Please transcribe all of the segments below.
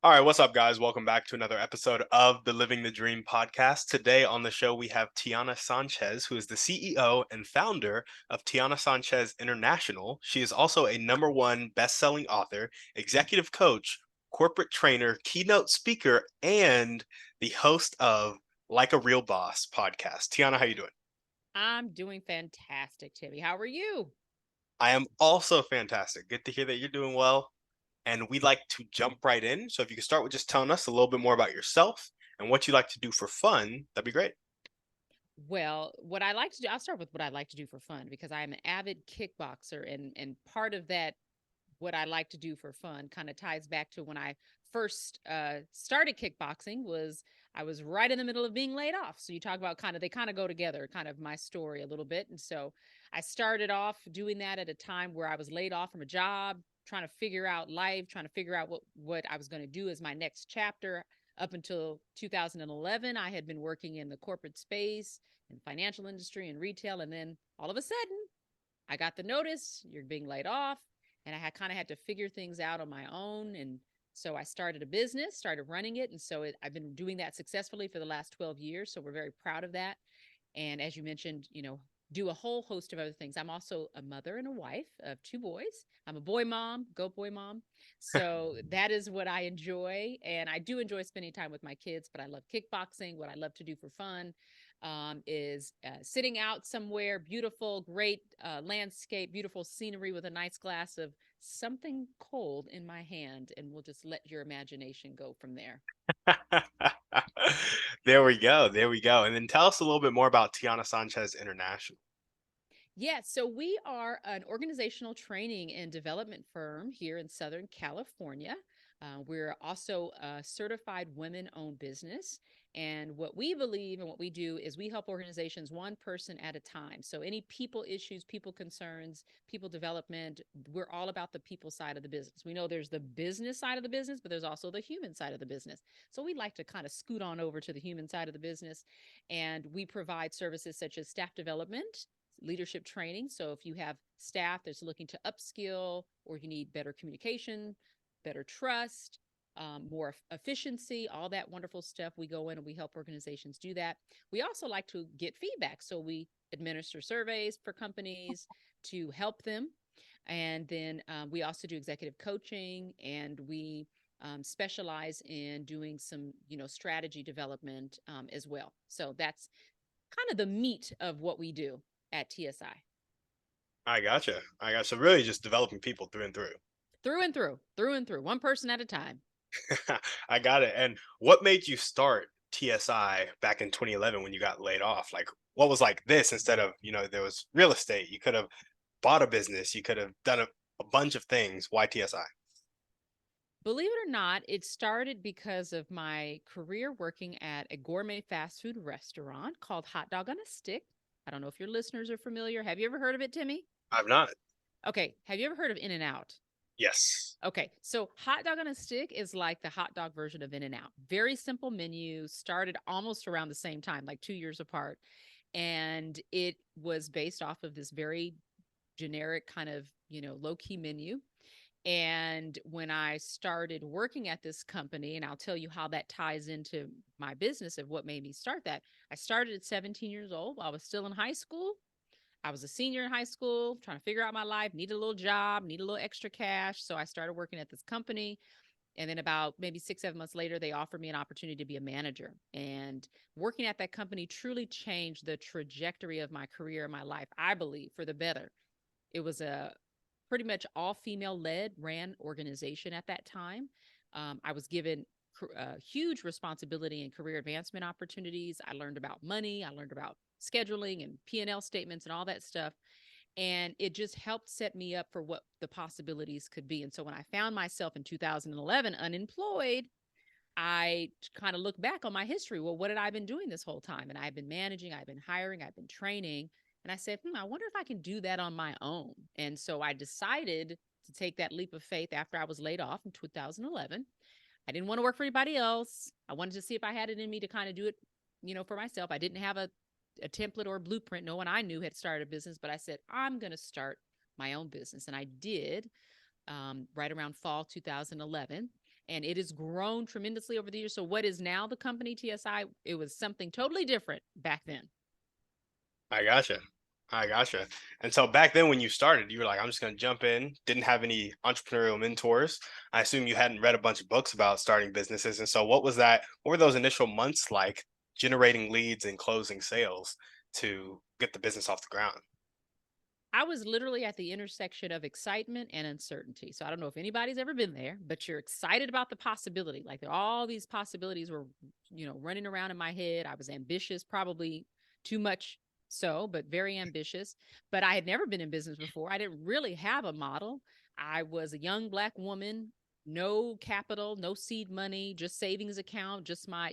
All right, what's up, guys? Welcome back to another episode of the Living the Dream podcast. Today on the show, we have Tiana Sanchez, who is the CEO and founder of Tiana Sanchez International. She is also a number one best-selling author, executive coach, corporate trainer, keynote speaker, and the host of Like a Real Boss podcast. Tiana, how you doing? I'm doing fantastic, Timmy. How are you? I am also fantastic. Good to hear that you're doing well. And we'd like to jump right in. So if you could start with just telling us a little bit more about yourself and what you like to do for fun, that'd be great. Well, what I like to do, I'll start with what I like to do for fun because I'm an avid kickboxer, and part of that, what I like to do for fun, kind of ties back to when I first started kickboxing. Was I was right in the middle of being laid off. So you talk about kind of they kind of go together, kind of my story a little bit. And so I started off doing that at a time where I was laid off from a job, trying to figure out life, trying to figure out what I was going to do as my next chapter. Up until 2011, I had been working in the corporate space and financial industry and retail, and then all of a sudden, I got the notice you're being laid off, and I had kind of had to figure things out on my own. And so I started a business, started running it, and so I've been doing that successfully for the last 12 years. So we're very proud of that. And as you mentioned, do a whole host of other things. I'm also a mother and a wife of two boys. I'm a boy mom, go boy mom. So that is what I enjoy. And I do enjoy spending time with my kids, but I love kickboxing. What I love to do for fun is sitting out somewhere, beautiful, great landscape, beautiful scenery with a nice glass of something cold in my hand. And we'll just let your imagination go from there. There we go. There we go. And then tell us a little bit more about Tiana Sanchez International. Yeah, so we are an organizational training and development firm here in Southern California. We're also a certified women owned business. And what we believe and what we do is we help organizations one person at a time. So, any people issues, people concerns, people development, we're all about the people side of the business. We know there's the business side of the business, but there's also the human side of the business. So, we like to kind of scoot on over to the human side of the business. And we provide services such as staff development, leadership training. So if you have staff that's looking to upskill or you need better communication, better trust, more efficiency, all that wonderful stuff, we go in and we help organizations do that. We also like to get feedback. So we administer surveys for companies to help them. And then we also do executive coaching, and we specialize in doing some, strategy development as well. So that's kind of the meat of what we do at TSI. I gotcha. I gotcha. So really just developing people through and through. Through and through, through and through, one person at a time. I got it. And what made you start TSI back in 2011 when you got laid off? Like, what was like this instead of, there was real estate. You could have bought a business. You could have done a bunch of things. Why TSI? Believe it or not, it started because of my career working at a gourmet fast food restaurant called Hot Dog on a Stick. I don't know if your listeners are familiar. Have you ever heard of it, Timmy? I've not. Okay. Have you ever heard of In and Out? Yes. Okay, so hot dog on a stick is like the hot dog version of In and Out. Very simple menu, started almost around the same time, like 2 years apart. And it was based off of this very generic kind of, low key menu. And when I started working at this company, and I'll tell you how that ties into my business of what made me start that, I started at 17 years old. I was still in high school. I was a senior in high school, trying to figure out my life, needed a little job, needed a little extra cash. So I started working at this company. And then about maybe 6, 7 months later, they offered me an opportunity to be a manager. And working at that company truly changed the trajectory of my career and my life, I believe, for the better. It was a pretty much all female led ran organization at that time. I was given huge responsibility and career advancement opportunities. I learned about money. I learned about scheduling and P&L statements and all that stuff. And it just helped set me up for what the possibilities could be. And so when I found myself in 2011 unemployed, I kind of look back on my history. Well, what had I been doing this whole time? And I've been managing, I've been hiring, I've been training. And I said, I wonder if I can do that on my own. And so I decided to take that leap of faith after I was laid off in 2011. I didn't want to work for anybody else. I wanted to see if I had it in me to kind of do it, for myself. I didn't have a template or a blueprint. No one I knew had started a business, but I said, I'm going to start my own business. And I did right around fall 2011. and it has grown tremendously over the years. So what is now the company TSI, it was something totally different back then. I gotcha. I gotcha. And so back then when you started, you were like, I'm just gonna jump in, didn't have any entrepreneurial mentors. I assume you hadn't read a bunch of books about starting businesses. And so what was that? What were those initial months like generating leads and closing sales to get the business off the ground? I was literally at the intersection of excitement and uncertainty. So I don't know if anybody's ever been there, but you're excited about the possibility. Like there all these possibilities were, running around in my head. I was ambitious, probably too much so, but very ambitious. But I had never been in business before. I didn't really have a model. I was a young Black woman, no capital, no seed money, just savings account, just my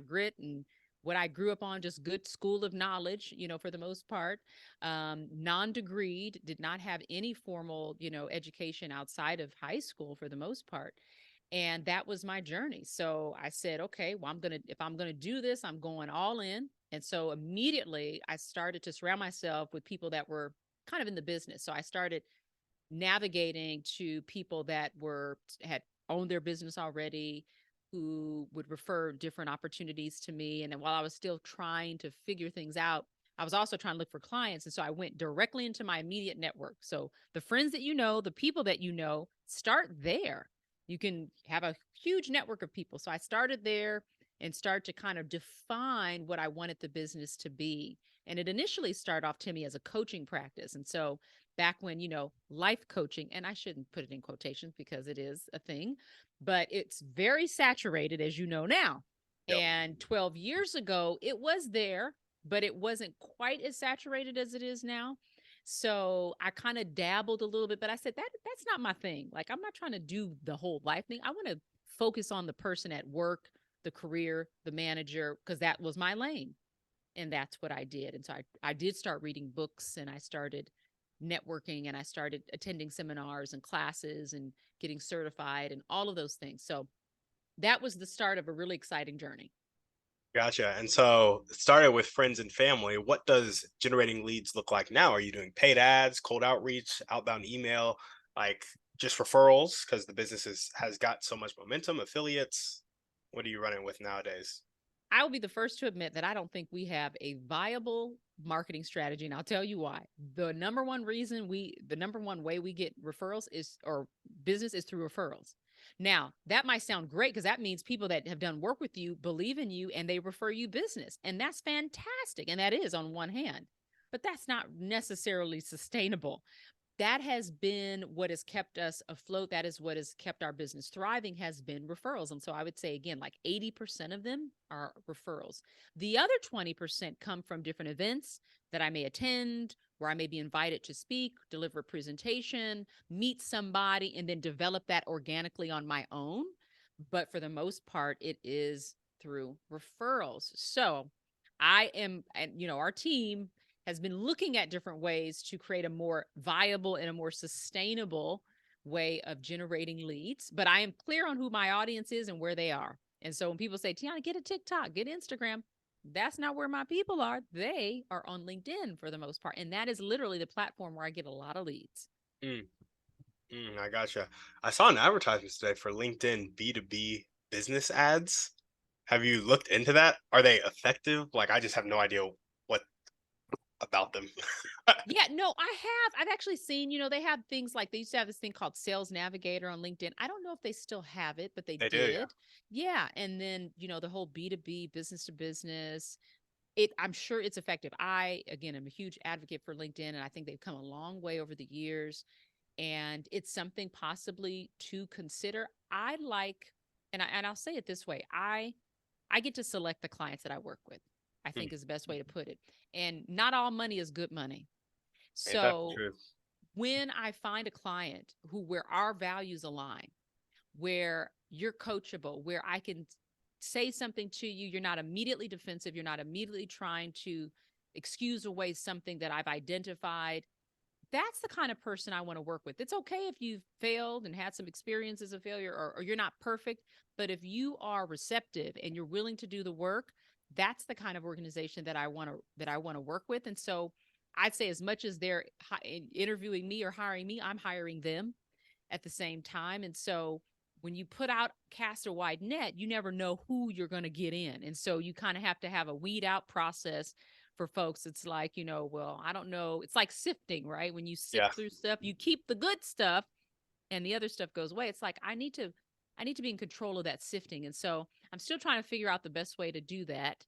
grit and what I grew up on, just good school of knowledge, for the most part, non-degreed, did not have any formal, education outside of high school for the most part. And that was my journey. So I said, okay, well, if I'm going to do this, I'm going all in. And so immediately I started to surround myself with people that were kind of in the business. So I started navigating to people that had owned their business already, who would refer different opportunities to me. And then while I was still trying to figure things out, I was also trying to look for clients. And so I went directly into my immediate network. So the friends that the people that start there. You can have a huge network of people. So I started there and start to kind of define what I wanted the business to be. And it initially started off, Timmy, as a coaching practice. And so back when, life coaching, and I shouldn't put it in quotations because it is a thing, but it's very saturated, as you know now. Yep. And 12 years ago, it was there, but it wasn't quite as saturated as it is now. So I kind of dabbled a little bit, but I said that's not my thing. Like I'm not trying to do the whole life thing. I want to focus on the person at work, the career, the manager, because that was my lane. And that's what I did. And so I did start reading books, and I started networking, and I started attending seminars and classes and getting certified and all of those things. So that was the start of a really exciting journey. Gotcha. And so it started with friends and family. What does generating leads look like now? Are you doing paid ads, cold outreach, outbound email, like just referrals? Because the business has got so much momentum, affiliates. What are you running with nowadays? I will be the first to admit that I don't think we have a viable marketing strategy. And I'll tell you why. The number one way we get referrals or business is through referrals. Now, that might sound great because that means people that have done work with you believe in you and they refer you business. And that's fantastic. And that is on one hand, but that's not necessarily sustainable. That has been what has kept us afloat. That is what has kept our business thriving, has been referrals. And so I would say, again, like 80% of them are referrals. The other 20% come from different events that I may attend, where I may be invited to speak, deliver a presentation, meet somebody, and then develop that organically on my own. But for the most part, it is through referrals. So our team has been looking at different ways to create a more viable and a more sustainable way of generating leads. But I am clear on who my audience is and where they are. And so when people say, Tiana, get a TikTok, get Instagram, that's not where my people are. They are on LinkedIn for the most part. And that is literally the platform where I get a lot of leads. Mm, I gotcha. I saw an advertisement today for LinkedIn B2B business ads. Have you looked into that? Are they effective? Like, I just have no idea what about them. Yeah, no, I have. I've actually seen, they have things like they used to have this thing called Sales Navigator on LinkedIn. I don't know if they still have it, but they They do, yeah. did. Yeah. And then, the whole B2B, business to business, I'm sure it's effective. I, again, am a huge advocate for LinkedIn, and I think they've come a long way over the years. And it's something possibly to consider. I like, and I'll say it this way, I get to select the clients that I work with, I Mm, think is the best way to put it. And not all money is good money. ain't that the So truth? when I find a client where our values align, where you're coachable, where I can say something to you, you're not immediately defensive, you're not immediately trying to excuse away something that I've identified. That's the kind of person I want to work with. It's okay if you've failed and had some experiences of failure, or you're not perfect, but if you are receptive and you're willing to do the work, that's the kind of organization that I want to work with. And so I'd say as much as they're interviewing me or hiring me, I'm hiring them at the same time. And so when you cast a wide net, you never know who you're going to get in. And so you kind of have to have a weed out process for folks. It's like, well, I don't know. It's like sifting, right? When you Yeah, sift through stuff, you keep the good stuff and the other stuff goes away. It's like I need to be in control of that sifting. And so I'm still trying to figure out the best way to do that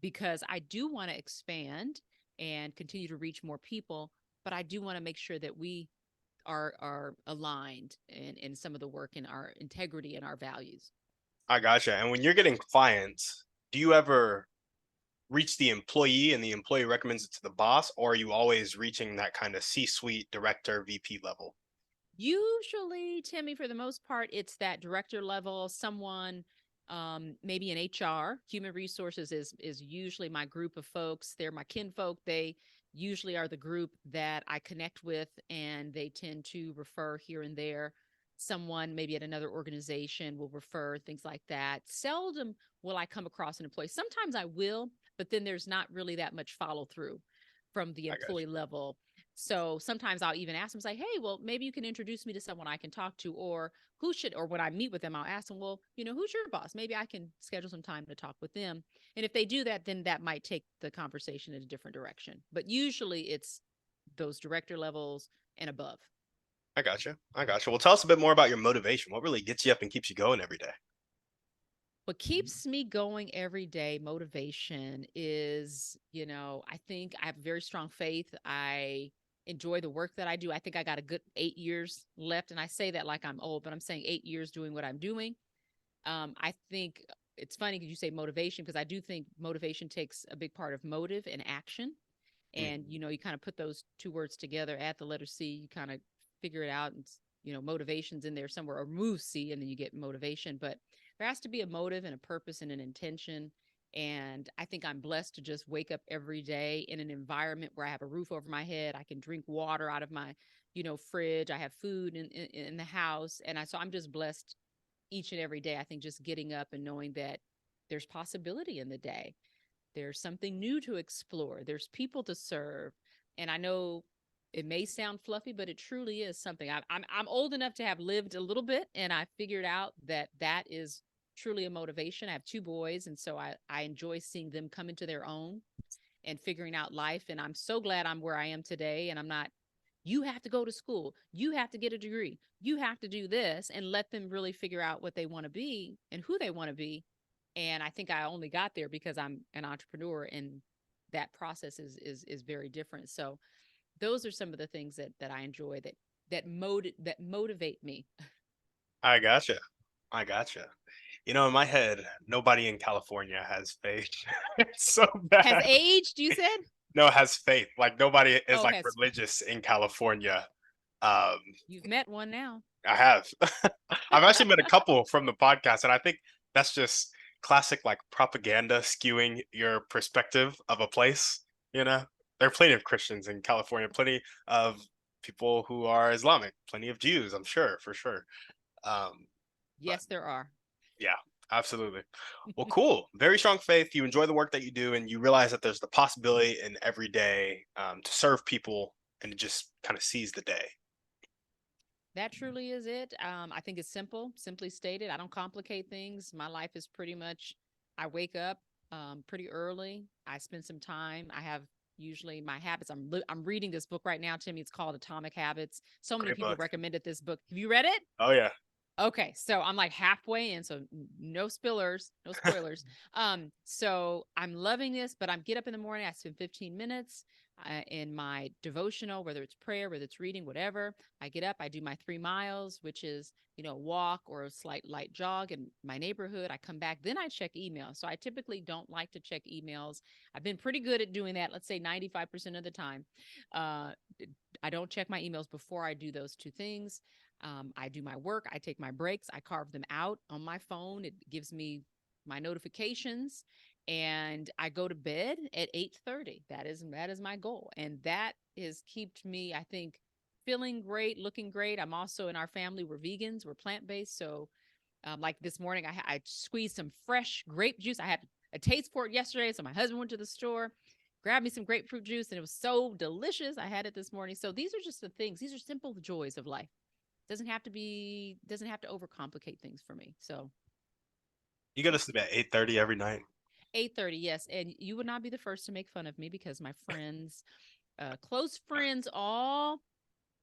because I do want to expand and continue to reach more people, but I do want to make sure that we are aligned in some of the work in our integrity and our values. I gotcha. And when you're getting clients, do you ever reach the employee and the employee recommends it to the boss, or are you always reaching that kind of C-suite director, VP level? Usually, Timmy, for the most part, it's that director level, someone maybe in HR. Human resources is usually my group of folks. They're my kinfolk. They usually are the group that I connect with, and they tend to refer here and there. Someone maybe at another organization will refer, things like that. Seldom will I come across an employee. Sometimes I will, but then there's not really that much follow through from the I got employee level. So sometimes I'll even ask them, say, hey, well, maybe you can introduce me to someone I can talk to, or or when I meet with them, I'll ask them, well, who's your boss? Maybe I can schedule some time to talk with them. And if they do that, then that might take the conversation in a different direction. But usually it's those director levels and above. I gotcha. I gotcha. Well, tell us a bit more about your motivation. What really gets you up and keeps you going every day? What keeps me going every day, motivation is, I think I have very strong faith. I enjoy the work that I do. I think I got a good 8 years left. And I say that like I'm old, but I'm saying 8 years doing what I'm doing. I think it's funny because you say motivation, because I do think motivation takes a big part of motive and action. And, Mm, you kind of put those two words together, add the letter C, you kind of figure it out. And, motivation's in there somewhere, or remove C, and then you get motivation. But there has to be a motive and a purpose and an intention. And I think I'm blessed to just wake up every day in an environment where I have a roof over my head. I can drink water out of my, fridge. I have food in the house. So I'm just blessed each and every day. I think just getting up and knowing that there's possibility in the day. There's something new to explore. There's people to serve. And I know it may sound fluffy, but it truly is something. I'm old enough to have lived a little bit, and I figured out that that is truly a motivation. I have two boys, and so I enjoy seeing them come into their own and figuring out life. And I'm so glad I'm where I am today. And I'm not, you have to go to school, you have to get a degree, you have to do this, and let them really figure out what they want to be and who they want to be. And I think I only got there because I'm an entrepreneur, and that process is very different. So those are some of the things that I enjoy, that motivate me. I gotcha. I gotcha. In my head, nobody in California has faith. It's so Has bad. aged, you said? No, has faith. Like nobody is Oh, like has religious in California. Um, You've met one now. I have. I've actually met a couple from the podcast, and I think that's just classic like propaganda skewing your perspective of a place. You know, there are plenty of Christians in California, plenty of people who are Islamic, plenty of Jews, I'm sure, for sure. Um, but Yes, there are. yeah, absolutely. Well, cool. Very strong faith. You enjoy the work that you do, and you realize that there's the possibility in every day to serve people and to just kind of seize the day. That truly is it. I think it's simple, simply stated. I don't complicate things. My life is pretty much, I wake up pretty early. I spend some time. I have usually my habits. I'm reading this book right now, Timmy. It's called Atomic Habits. So many Great people book. recommended this book. Have you read it? Oh yeah. Okay, so I'm like halfway in, so no spillers, no spoilers. So I'm loving this, but I'm get up in the morning. I spend 15 minutes in my devotional, whether it's prayer, whether it's reading, whatever. I get up, I do my 3 miles, which is walk or a slight light jog in my neighborhood. I come back, then I check email. So I typically don't like to check emails. I've been pretty good at doing that. Let's say 95% of the time. Uh, I don't check my emails before I do those two things. I do my work, I take my breaks, I carve them out on my phone. It gives me my notifications, and I go to bed at 8:30. That is my goal, and that has kept me, I think, feeling great, looking great. I'm also, in our family, we're vegans, we're plant based, so like this morning, I squeezed some fresh grape juice. I had a taste for it yesterday, so my husband went to the store, grabbed me some grapefruit juice, and it was so delicious. I had it this morning. So these are just the things. These are simple joys of life. Doesn't have to overcomplicate things for me. So You go to sleep at 8:30 every night. 8:30, yes. And you would not be the first to make fun of me because my friends, close friends, all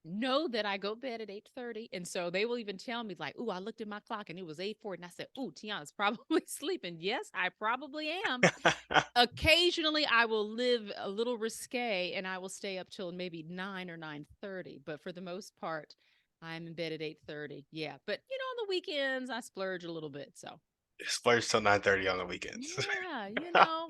know that I go to bed at 8:30. And so they will even tell me, like, "Ooh, I looked at my clock and it was 8:40." And I said, "Ooh, Tiana's probably sleeping." Yes, I probably am. Occasionally I will live a little risque and I will stay up till maybe 9 or 9:30. But for the most part, I'm in bed at 8:30. Yeah. But on the weekends I splurge a little bit. So Splurge till 9:30 on the weekends. yeah,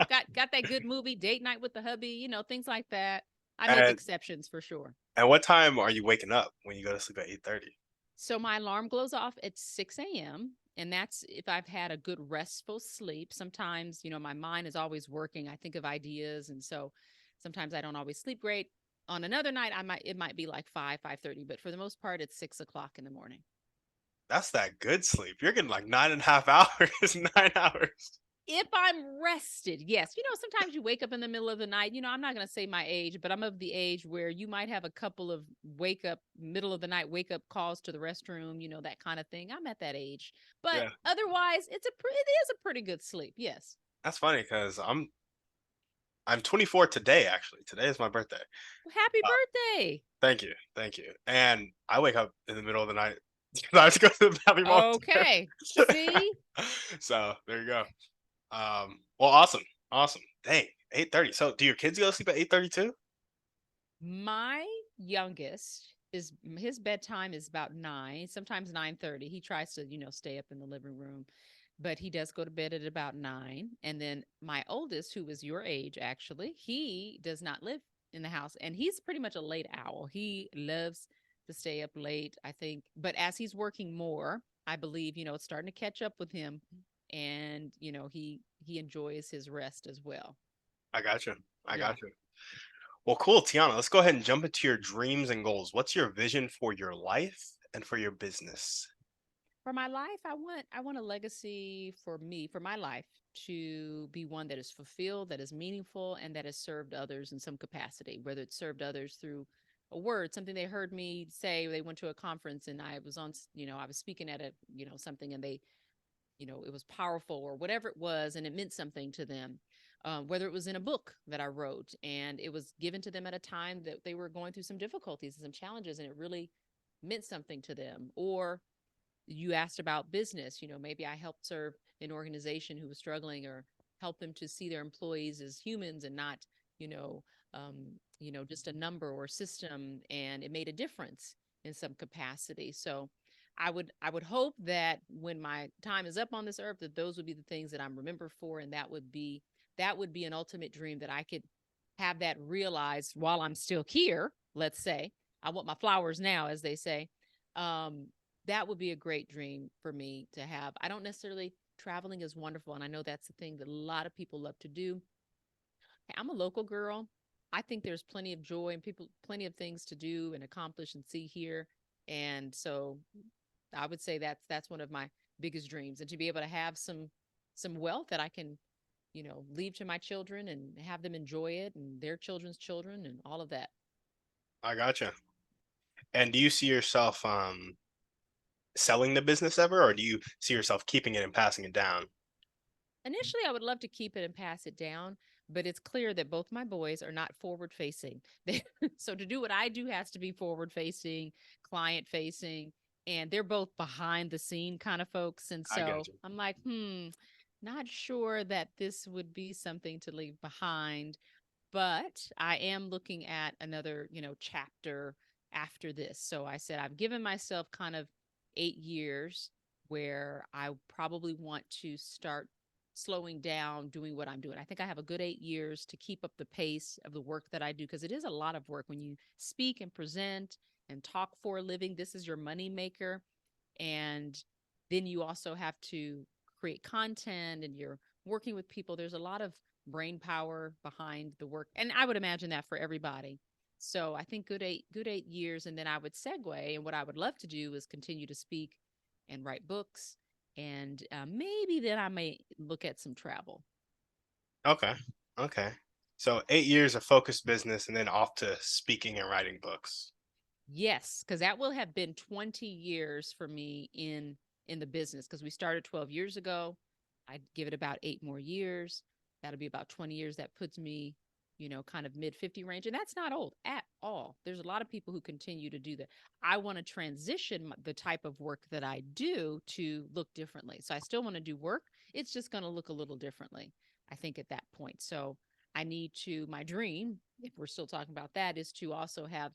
got that good movie, date night with the hubby, things like that. I make And exceptions for sure. and what time are you waking up when you go to sleep at 8:30? So my alarm goes off at 6 a.m. And that's if I've had a good restful sleep. Sometimes, my mind is always working. I think of ideas. And so sometimes I don't always sleep great. On another night, it might be like 5:30, but for the most part, it's 6 o'clock in the morning. That's that good sleep. You're getting like 9.5 hours, 9 hours. If I'm rested, yes. Sometimes you wake up in the middle of the night. I'm not going to say my age, but I'm of the age where you might have a couple of middle of the night wake up calls to the restroom, that kind of thing. I'm at that age. But Yeah, otherwise, it is a pretty good sleep. Yes. that's funny because I'm 24 today. Actually, today is my birthday. Well, happy Uh, birthday. thank you. And I wake up in the middle of the night. I have to go to the bathroom all the Okay. See, time. So there you go. Well, awesome, awesome. Dang, 8:30. So do your kids go to sleep at 8:30 too? my youngest is his bedtime is about 9, sometimes 9:30. He tries to, stay up in the living room, but he does go to bed at about 9. And then my oldest, who is your age actually, he does not live in the house and he's pretty much a late owl. He loves to stay up late, I think, but as he's working more, I believe, it's starting to catch up with him and, he enjoys his rest as well. I got you. I Yeah. got you. Well, cool, Tiana. Let's go ahead and jump into your dreams and goals. What's your vision for your life and for your business? For my life, I want a legacy for me, for my life to be one that is fulfilled, that is meaningful, and that has served others in some capacity, whether it's served others through a word, something they heard me say. They went to a conference and I was I was speaking at something and they, it was powerful or whatever it was, and it meant something to them. Whether it was in a book that I wrote and it was given to them at a time that they were going through some difficulties and some challenges, and it really meant something to them. Or you asked about business, maybe I helped serve an organization who was struggling or help them to see their employees as humans and not, you know, just a number or system, and it made a difference in some capacity. So I would hope that when my time is up on this earth, that those would be the things that I'm remembered for, and that would be an ultimate dream that I could have that realized while I'm still here. Let's say I want my flowers now, as they say. Um, that would be a great dream for me to have. I don't necessarily traveling is wonderful, and I know that's the thing that a lot of people love to do. Hey, I'm a local girl. I think there's plenty of joy and plenty of things to do and accomplish and see here. And so I would say that's one of my biggest dreams, and to be able to have some wealth that I can, leave to my children and have them enjoy it and their children's children and all of that. I gotcha. And do you see yourself selling the business ever, or do you see yourself keeping it and passing it down? Initially, I would love to keep it and pass it down, but it's clear that both my boys are not forward facing. So to do what I do has to be forward facing, client facing, and they're both behind the scene kind of folks. And I so got you. I'm like, not sure that this would be something to leave behind, but I am looking at another, chapter after this. So I said I've given myself kind of 8 years where I probably want to start slowing down doing what I'm doing. I think I have a good 8 years to keep up the pace of the work that I do, because it is a lot of work when you speak and present and talk for a living. This is your money maker. And then you also have to create content and you're working with people. There's a lot of brain power behind the work. And I would imagine that for everybody. So I think good 8 years. And then I would segue. And what I would love to do is continue to speak and write books. And maybe then I may look at some travel. Okay. Okay. So 8 years of focused business and then off to speaking and writing books. Yes, because that will have been 20 years for me in the business because we started 12 years ago. I'd give it about 8 more years. That'll be about 20 years. That puts me, kind of mid 50 range. And that's not old at all. There's a lot of people who continue to do that. I want to transition the type of work that I do to look differently. So I still want to do work. It's just going to look a little differently, I think, at that point. So I need to, my dream, if we're still talking about that, is to also have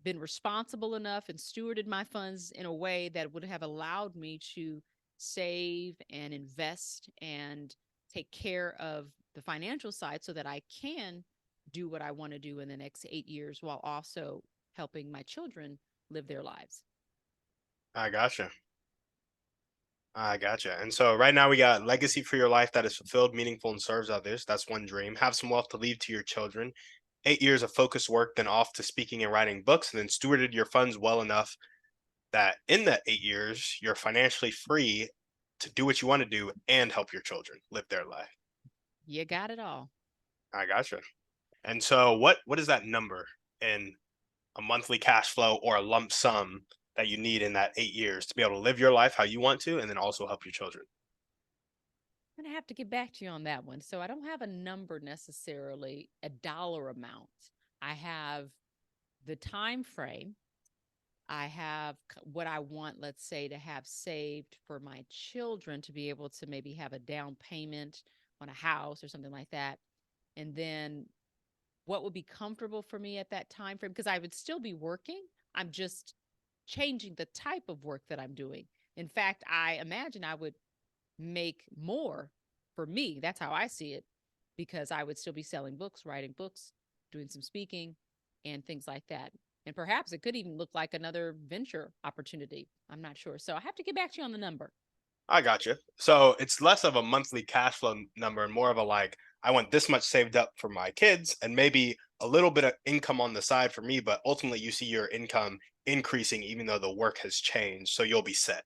been responsible enough and stewarded my funds in a way that would have allowed me to save and invest and take care of the financial side so that I can do what I want to do in the next 8 years while also helping my children live their lives. I gotcha. I gotcha. And so right now we got legacy for your life that is fulfilled, meaningful, and serves others. That's one dream. Have some wealth to leave to your children. 8 years of focused work, then off to speaking and writing books, and then stewarded your funds well enough that in that 8 years you're financially free to do what you want to do and help your children live their life. You got it all. I gotcha. And so what is that number in a monthly cash flow or a lump sum that you need in that 8 years to be able to live your life how you want to and then also help your children? I'm going to have to get back to you on that one. So I don't have a number necessarily, a dollar amount. I have the time frame. I have what I want, let's say, to have saved for my children to be able to maybe have a down payment on a house or something like that. And then what would be comfortable for me at that time frame? Because I would still be working. I'm just changing the type of work that I'm doing. In fact, I imagine I would make more for me. That's how I see it, because I would still be selling books, writing books, doing some speaking, and things like that. And perhaps it could even look like another venture opportunity. I'm not sure. So I have to get back to you on the number. I gotcha. So it's less of a monthly cash flow number and more of a like, I want this much saved up for my kids and maybe a little bit of income on the side for me, but ultimately you see your income increasing even though the work has changed. So you'll be set.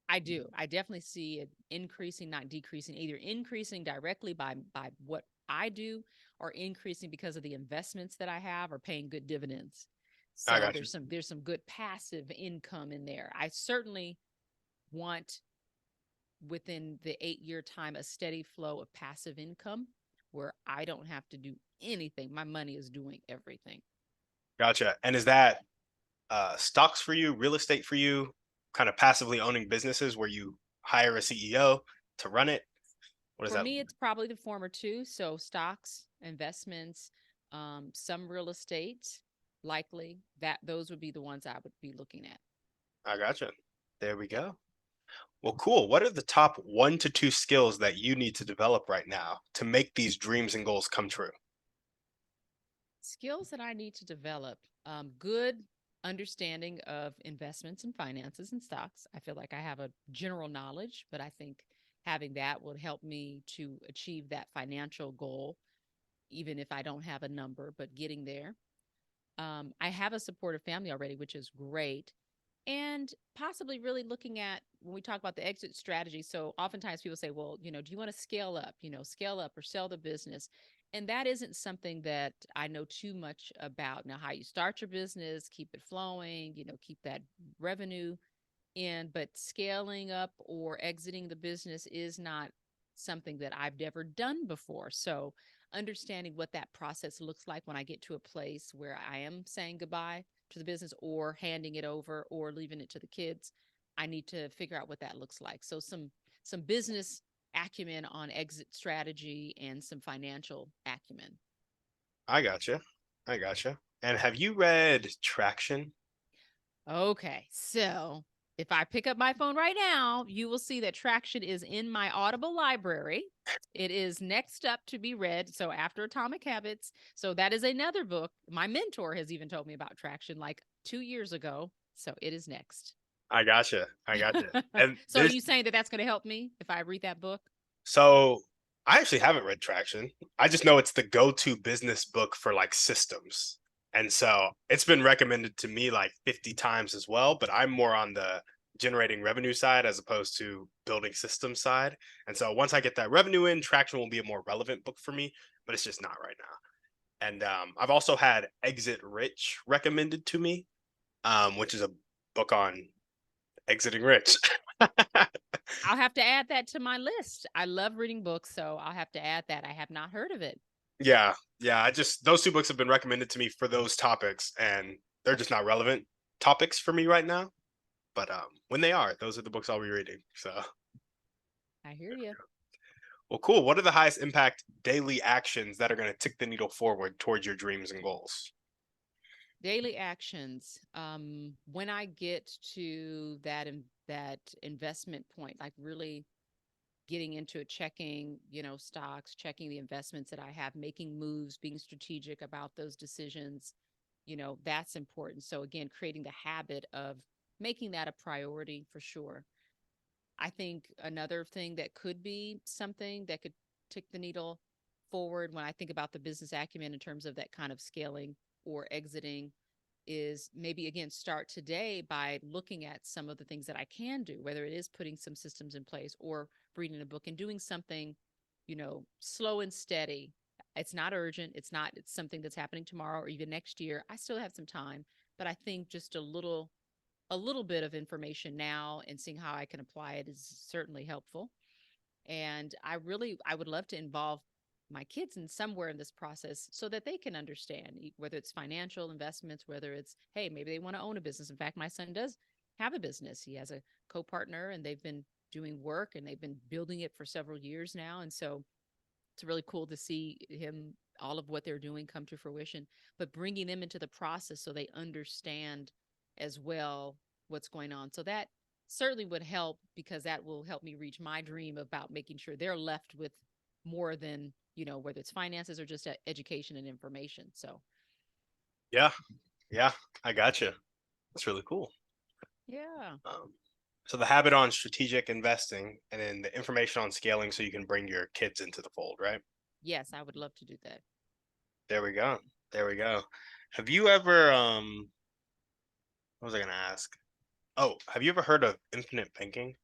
I do. I definitely see it increasing, not decreasing, either increasing directly by what I do or increasing because of the investments that I have or paying good dividends. I So gotcha. there's some good passive income in there. I certainly want within the 8 year time a steady flow of passive income where I don't have to do anything. My money is doing everything. Gotcha. And is that stocks for you, real estate for you, kind of passively owning businesses where you hire a CEO to run it? What does For that? me, it's probably the former two. So stocks, investments, some real estate, likely that those would be the ones I would be looking at. I gotcha. There we go. Well, cool. What are the top 1 to 2 skills that you need to develop right now to make these dreams and goals come true? Skills that I need to develop, good understanding of investments and finances and stocks. I feel like I have a general knowledge, but I think having that will help me to achieve that financial goal, even if I don't have a number, but getting there. I have a supportive family already, which is great. And possibly really looking at when we talk about the exit strategy. So oftentimes people say, well, do you want to scale up, scale up or sell the business? And that isn't something that I know too much about. Now, how you start your business, keep it flowing, keep that revenue in, but scaling up or exiting the business is not something that I've never done before. So understanding what that process looks like when I get to a place where I am saying goodbye to the business or handing it over or leaving it to the kids, I need to figure out what that looks like. So some business acumen on exit strategy and some financial acumen. I gotcha. I gotcha. And have you read Traction? Okay, so if I pick up my phone right now, you will see that Traction is in my Audible library. It is next up to be read. So after Atomic Habits. So that is another book. My mentor has even told me about Traction like 2 years ago. So it is next. I gotcha. I gotcha. And So are this, you saying that that's going to help me if I read that book? so I actually haven't read Traction. I just know it's the go-to business book for like systems. And so it's been recommended to me like 50 times as well, but I'm more on the generating revenue side as opposed to building system side. And so once I get that revenue in, Traction will be a more relevant book for me, but it's just not right now. And I've also had Exit Rich recommended to me. which is a book on exiting rich. I'll have to add that to my list. I love reading books, so I'll have to add that. I have not heard of it. Yeah, yeah. I just those two books have been recommended to me for those topics, and they're just not relevant topics for me right now. But when they are, those are the books I'll be reading. So, I hear you. well, cool. What are the highest impact daily actions that are going to tick the needle forward towards your dreams and goals? Daily actions. When I get to that investment point, like really getting into it, checking, stocks, checking the investments that I have, making moves, being strategic about those decisions, that's important. So again, creating the habit of making that a priority for sure. I think another thing that could be something that could tick the needle forward when I think about the business acumen in terms of that kind of scaling or exiting is maybe again start today by looking at some of the things that I can do, whether it is putting some systems in place or reading a book and doing something, slow and steady. It's not urgent. It's something that's happening tomorrow or even next year. I still have some time, but I think just a little bit of information now and seeing how I can apply it is certainly helpful. And I would love to involve my kids in somewhere in this process so that they can understand whether it's financial investments, whether it's, hey, maybe they want to own a business. In fact, my son does have a business. He has a co-partner and they've been doing work and they've been building it for several years now. And so it's really cool to see him, all of what they're doing come to fruition, but bringing them into the process so they understand as well what's going on. So that certainly would help because that will help me reach my dream about making sure they're left with more than, whether it's finances or just education and information. So, Yeah, yeah. I gotcha. That's really cool. yeah. Um, so the habit on strategic investing, and then the information on scaling, so you can bring your kids into the fold, right? Yes, I would love to do that. There we go. There we go. Have you ever what was I gonna ask? Oh, have you ever heard of infinite banking?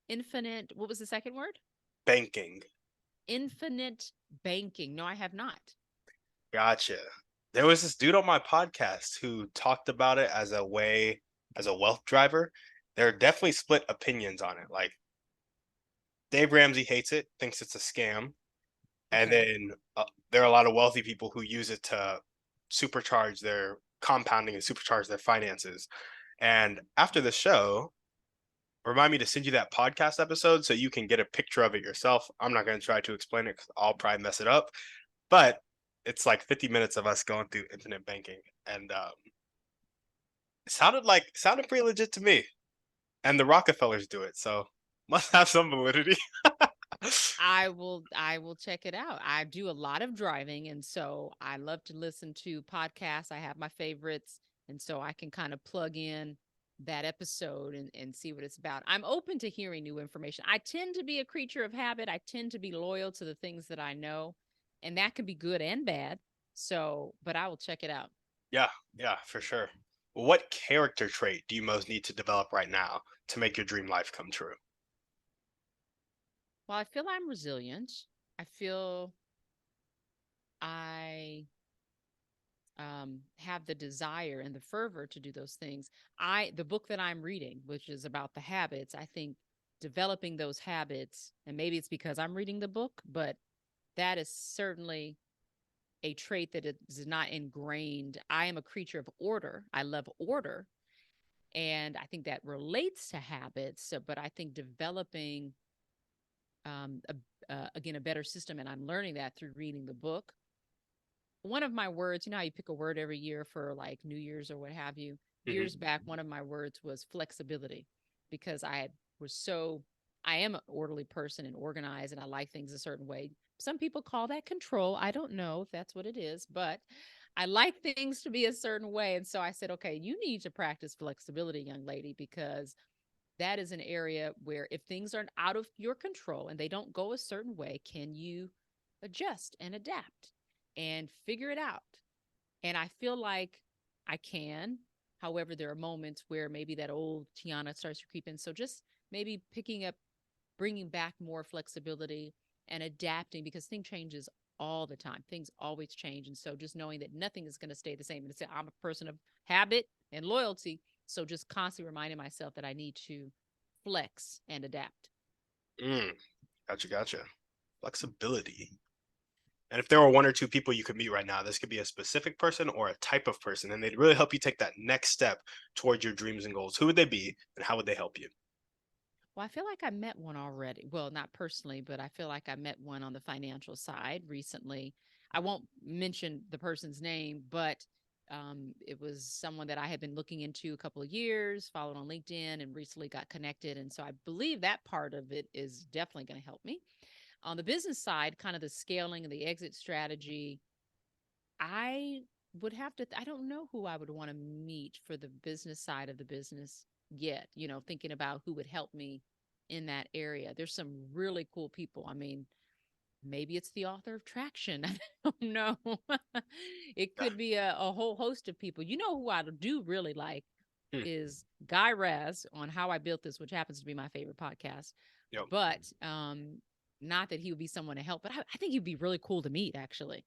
Infinite, what was the second word? Banking. Infinite banking. No, I have not. Gotcha. There was this dude on my podcast who talked about it as a way, as a wealth driver. There are definitely split opinions on it. Like Dave Ramsey hates it, thinks it's a scam, and Okay. then there are a lot of wealthy people who use it to supercharge their compounding and supercharge their finances. And after the show, remind me to send you that podcast episode so you can get a picture of it yourself. I'm not going to try to explain it because I'll probably mess it up, but it's like 50 minutes of us going through infinite banking, and it sounded pretty legit to me. And the Rockefellers do it, so must have some validity. I will check it out. I do a lot of driving and so I love to listen to podcasts. I have my favorites and so I can kind of plug in that episode and see what it's about. I'm open to hearing new information. I tend to be a creature of habit. I tend to be loyal to the things that I know and that can be good and bad. So, but I will check it out. Yeah, yeah, for sure. What character trait do you most need to develop right now to make your dream life come true? Well, I feel I'm resilient. I feel I have the desire and the fervor to do those things. The book that I'm reading, which is about the habits, I think developing those habits, and maybe it's because I'm reading the book, but that is certainly a trait that is not ingrained. I am a creature of order. I love order. And I think that relates to habits. So, but I think developing, again, a better system, and I'm learning that through reading the book. One of my words, you know how you pick a word every year for like New Year's or what have you. Years Hmm. back, one of my words was flexibility because was so I am an orderly person and organized and I like things a certain way. Some people call that control. I don't know if that's what it is, but I like things to be a certain way. And so I said, okay, you need to practice flexibility, young lady, because that is an area where if things are out of your control and they don't go a certain way, can you adjust and adapt and figure it out? And I feel like I can. However, there are moments where maybe that old Tiana starts to creep in. So just maybe picking up, bringing back more flexibility and adapting because thing changes. all the time. Things always change. And so just knowing that nothing is going to stay the same. And I'm a person of habit and loyalty. So just constantly reminding myself that I need to flex and adapt. Mm, gotcha. Flexibility. And if there were one or two people you could meet right now, this could be a specific person or a type of person, and they'd really help you take that next step towards your dreams and goals. Who would they be, and how would they help you? Well, I feel like I met one already. Well, not personally, but I feel like I met one on the financial side recently. I won't mention the person's name, but it was someone that I had been looking into a couple of years, followed on LinkedIn, and recently got connected. And so I believe that part of it is definitely going to help me. On the business side, kind of the scaling and the exit strategy, I would have to, I don't know who I would want to meet for the business side of the business yet, thinking about who would help me in that area. There's some really cool people. I mean, maybe it's the author of Traction. I don't know. It Yeah. could be a whole host of people. You know who I do really like Hmm. is Guy Raz on How I Built This, which happens to be my favorite podcast. Yep. But not that he would be someone to help, but I think he'd be really cool to meet, actually.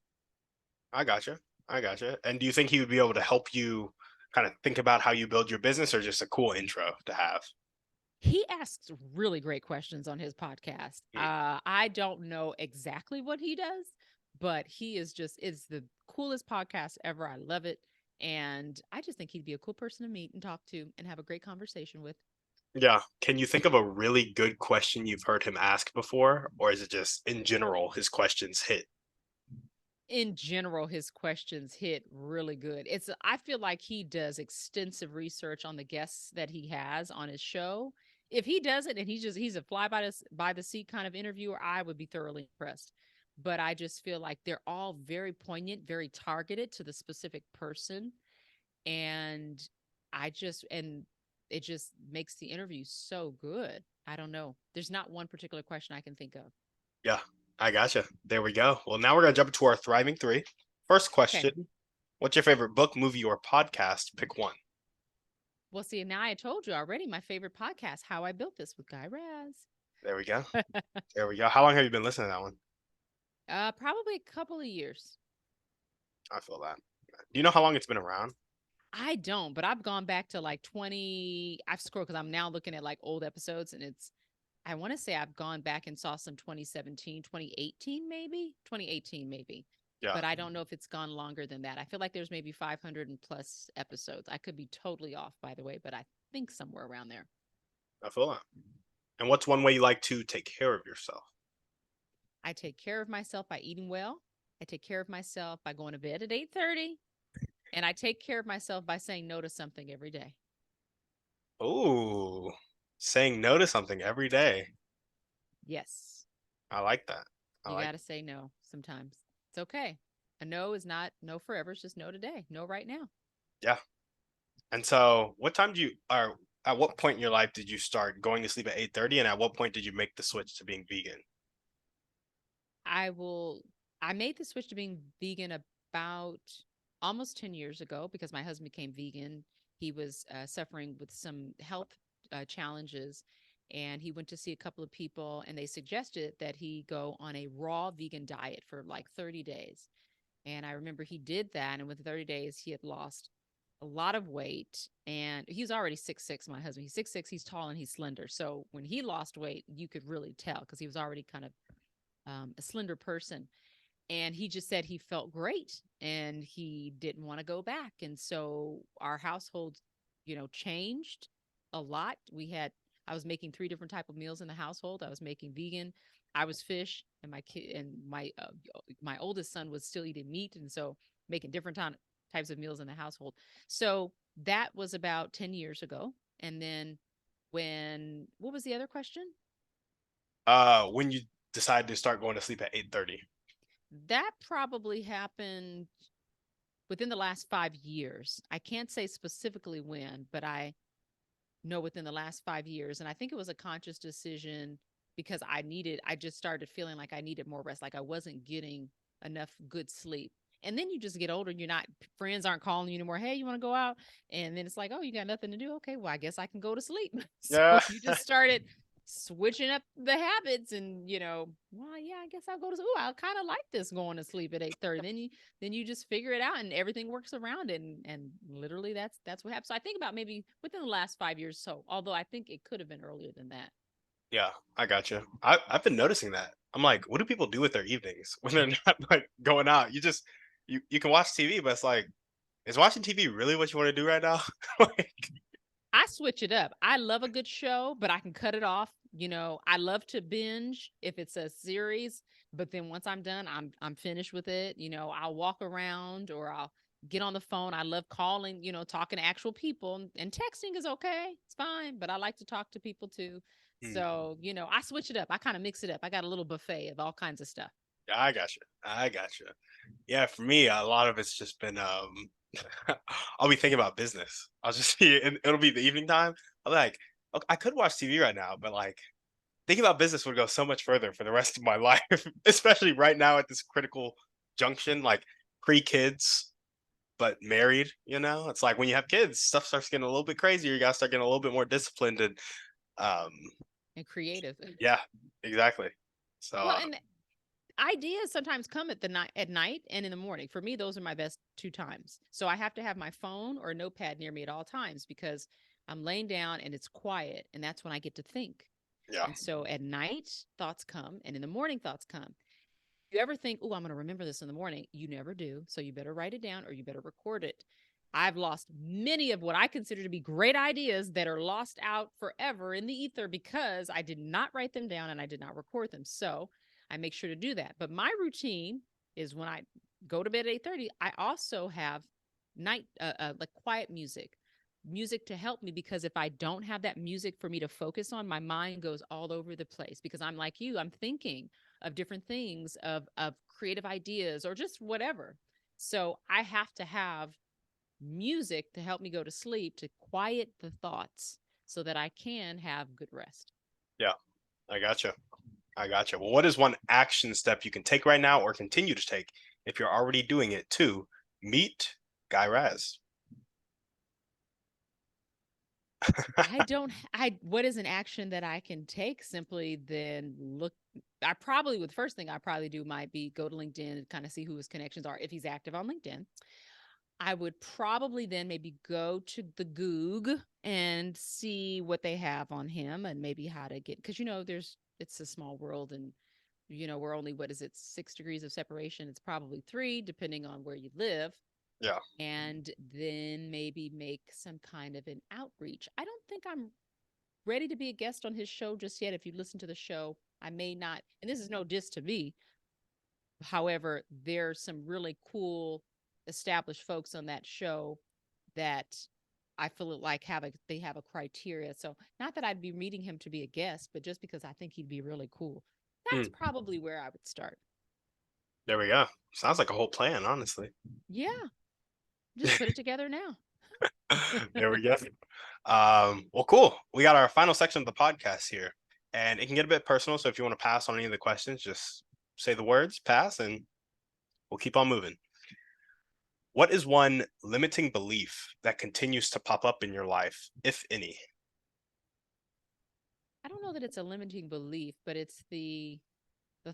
I gotcha. I gotcha. And do you think he would be able to help you kind of think about how you build your business, or just a cool intro to have? He asks really great questions on his podcast. Hmm. I don't know exactly what he does, but he is just, it's the coolest podcast ever. I love it. And I just think he'd be a cool person to meet and talk to and have a great conversation with. Yeah. Can you think of a really good question you've heard him ask before, or is it just in general his questions hit? In general, his questions hit really good. I feel like he does extensive research on the guests that he has on his show. If he does it and he's a fly by the seat kind of interviewer, I would be thoroughly impressed. But I just feel like they're all very poignant, very targeted to the specific person. And and it just makes the interview so good. I don't know. There's not one particular question I can think of. Yeah, I gotcha. There we go. Well, now we're gonna jump into our thriving three. First Okay. question: what's your favorite book, movie, or podcast? Pick one. Well, see, now I told you already my favorite podcast, How I Built This with Guy Raz. There we go. There we go. How long have you been listening to that one? Probably a couple of years. I feel that. Do you know how long it's been around? I don't, but I've gone back to like 20. I've scrolled because I'm now looking at like old episodes, and I want to say I've gone back and saw some 2017, 2018, maybe 2018, maybe. Yeah, But I don't know if it's gone longer than that. I feel like there's maybe 500 and plus episodes. I could be totally off, by the way, but I think somewhere around there. I feel that. And what's one way you like to take care of yourself? I take care of myself by eating well. I take care of myself by going to bed at 8:30. And I take care of myself by saying no to something every day. Ooh, saying no to something every day. Yes, I like that. I you like. got to say no sometimes. It's okay. A no is not no forever. It's just no today. No right now. Yeah. And so, what time do you, or at what point in your life did you start going to sleep at 8:30, and at what point did you make the switch to being vegan? I will, I made the switch to being vegan about almost 10 years ago because my husband became vegan. He was suffering with some health challenges, and he went to see a couple of people, and they suggested that he go on a raw vegan diet for like 30 days. And I remember he did that. And within 30 days, he had lost a lot of weight. And he's already 6'6", my husband. He's 6'6", he's tall and he's slender. So when he lost weight, you could really tell because he was already kind of a slender person. And he just said he felt great and he didn't want to go back. And so our household, changed a lot. I was making three different type of meals in the household. I was making vegan, I was fish, and my oldest son was still eating meat, and so making different types of meals in the household. So that was about 10 years ago. And then what was the other question? When you decided to start going to sleep at 8:30. That probably happened within the last 5 years. I can't say specifically when, but I know within the last 5 years. And I think it was a conscious decision because I just started feeling like I needed more rest, like I wasn't getting enough good sleep. And then you just get older and friends aren't calling you anymore. Hey, you want to go out? And then it's like, oh, you got nothing to do. Okay, well, I guess I can go to sleep. So Yeah. you just started switching up the habits and well, yeah, I guess I'll go to school. I kind of like this going to sleep at 8:30. Then you just figure it out and everything works around it, and literally that's what happens. So I think about maybe within the last 5 years, so although I think it could have been earlier than that. Yeah, I got you. I've been noticing that. I'm like, what do people do with their evenings when they're not like going out? You can watch TV, but it's like, is watching TV really what you want to do right now? Like, I switch it up. I love a good show, but I can cut it off. I love to binge if it's a series, but then once I'm done, I'm finished with it. I'll walk around or I'll get on the phone. I love calling, talking to actual people, and texting is okay. It's fine, but I like to talk to people too. hmm, So, I switch it up. I kind of mix it up. I got a little buffet of all kinds of stuff. yeah, I got you. I got you. Yeah, for me, a lot of it's just been I'll be thinking about business. I'll just be it'll be the evening time. I'm like, okay, I could watch TV right now, but like thinking about business would go so much further for the rest of my life, especially right now at this critical junction, like pre-kids but married. It's like when you have kids, stuff starts getting a little bit crazier. You gotta start getting a little bit more disciplined and um, And creative. yeah, exactly. So Well, and ideas sometimes come at night and in the morning. For me, those are my best two times. So I have to have my phone or a notepad near me at all times because I'm laying down and it's quiet, and that's when I get to think. yeah, And so at night, thoughts come, and in the morning, thoughts come. You ever think, oh, I'm going to remember this in the morning? You never do. So you better write it down or you better record it. I've lost many of what I consider to be great ideas that are lost out forever in the ether because I did not write them down and I did not record them. So I make sure to do that. But my routine is when I go to bed at 8:30, I also have night like quiet music to help me, because if I don't have that music for me to focus on, my mind goes all over the place because I'm like you, I'm thinking of different things, of creative ideas or just whatever. So I have to have music to help me go to sleep, to quiet the thoughts so that I can have good rest. yeah, I gotcha. I gotcha. Well, what is one action step you can take right now or continue to take if you're already doing it to meet Guy Raz? I don't I what is an action that I can take? Simply then look. I probably would First thing I probably do might be go to LinkedIn and kind of see who his connections are if he's active on LinkedIn. I would probably then maybe go to the Goog and see what they have on him and maybe how to get, because it's a small world, and we're only, what is it, 6 degrees of separation? It's probably three, depending on where you live. Yeah. And then maybe make some kind of an outreach. I don't think I'm ready to be a guest on his show just yet. If you listen to the show, I may not, and this is no diss to me. However, there's some really cool established folks on that show that I feel like they have a criteria. So not that I'd be meeting him to be a guest, but just because I think he'd be really cool. That's Mm, probably where I would start. there we go. Sounds like a whole plan, honestly. Yeah, just put it together now. There we go. Well, cool. We got our final section of the podcast here, and it can get a bit personal. So if you want to pass on any of the questions, just say the words, pass, and we'll keep on moving. What is one limiting belief that continues to pop up in your life, if any? I don't know that it's a limiting belief, but it's the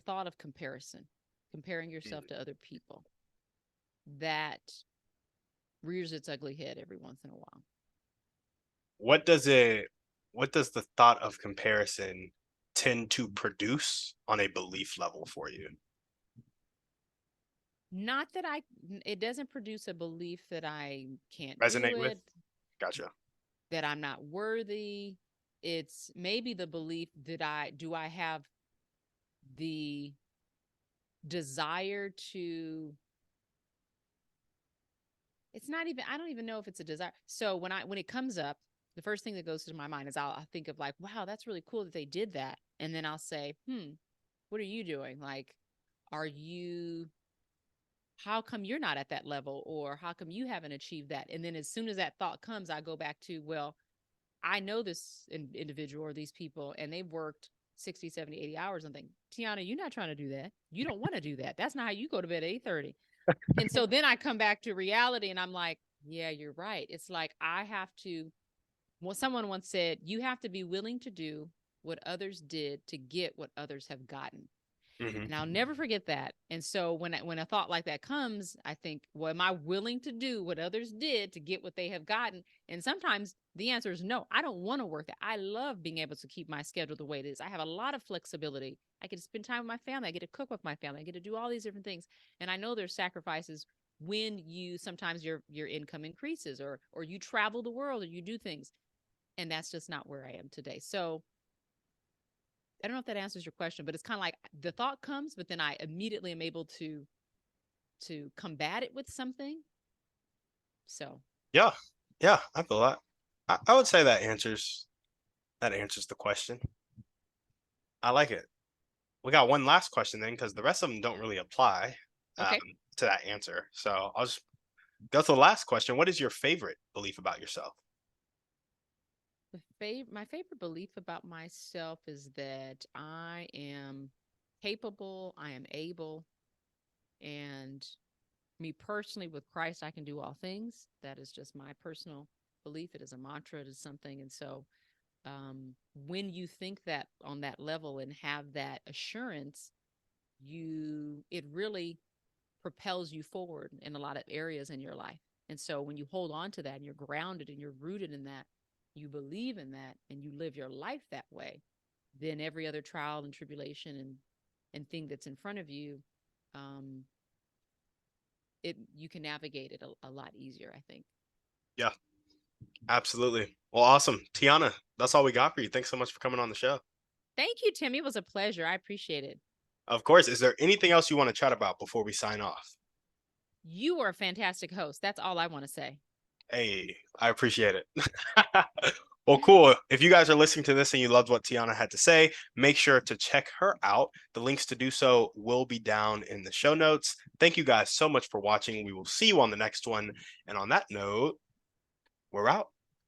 thought of comparison, comparing yourself Mm. to other people, that rears its ugly head every once in a while. What does it? What does the thought of comparison tend to produce on a belief level for you? Not that it doesn't produce a belief that I can't do Resonate with? it, Gotcha. that I'm not worthy. It's maybe the belief that I have the desire to, it's not even, I don't even know if it's a desire. So when it comes up, the first thing that goes to my mind is I'll think of like, wow, that's really cool that they did that. And then I'll say, what are you doing? Like, are you, how come you're not at that level? Or how come you haven't achieved that? And then as soon as that thought comes, I go back to, well, I know this individual or these people, and they've worked 60, 70, 80 hours and think, Tiana, you're not trying to do that. You don't want to do that. That's not how you go to bed at 8:30. And so then I come back to reality and I'm like, yeah, you're right. It's like I have to, well, someone once said, you have to be willing to do what others did to get what others have gotten. Hmm. And I'll never forget that. And so when a thought like that comes, I think, well, am I willing to do what others did to get what they have gotten? And sometimes the answer is no. I don't want to work that. I love being able to keep my schedule the way it is. I have a lot of flexibility. I get to spend time with my family. I get to cook with my family. I get to do all these different things. And I know there's sacrifices when you sometimes your income increases, or you travel the world, or you do things. And that's just not where I am today. So I don't know if that answers your question, but it's kind of like the thought comes, but then I immediately am able to combat it with something. So Yeah, yeah, I feel that. I would say that answers the question. I like it. We got one last question then, because the rest of them don't really apply um, okay. to that answer. So I'll just go to the last question. What is your favorite belief about yourself? My favorite belief about myself is that I am capable, I am able, and me personally with Christ, I can do all things. That is just my personal belief. It is a mantra. It is something. And so when you think that on that level and have that assurance, it really propels you forward in a lot of areas in your life. And so when you hold on to that and you're grounded and you're rooted in that, you believe in that and you live your life that way, then every other trial and tribulation and thing that's in front of you, um, it you can navigate it a lot easier, I think. Yeah, absolutely. Well, awesome. Tiana, that's all we got for you. Thanks so much for coming on the show. Thank you, Tim. It was a pleasure. I appreciate it. Of course, is there anything else you want to chat about before we sign off? You are a fantastic host. That's all I want to say. Hey, I appreciate it. Well, cool. If you guys are listening to this and you loved what Tiana had to say, make sure to check her out. The links to do so will be down in the show notes. Thank you guys so much for watching. We will see you on the next one. And on that note, we're out.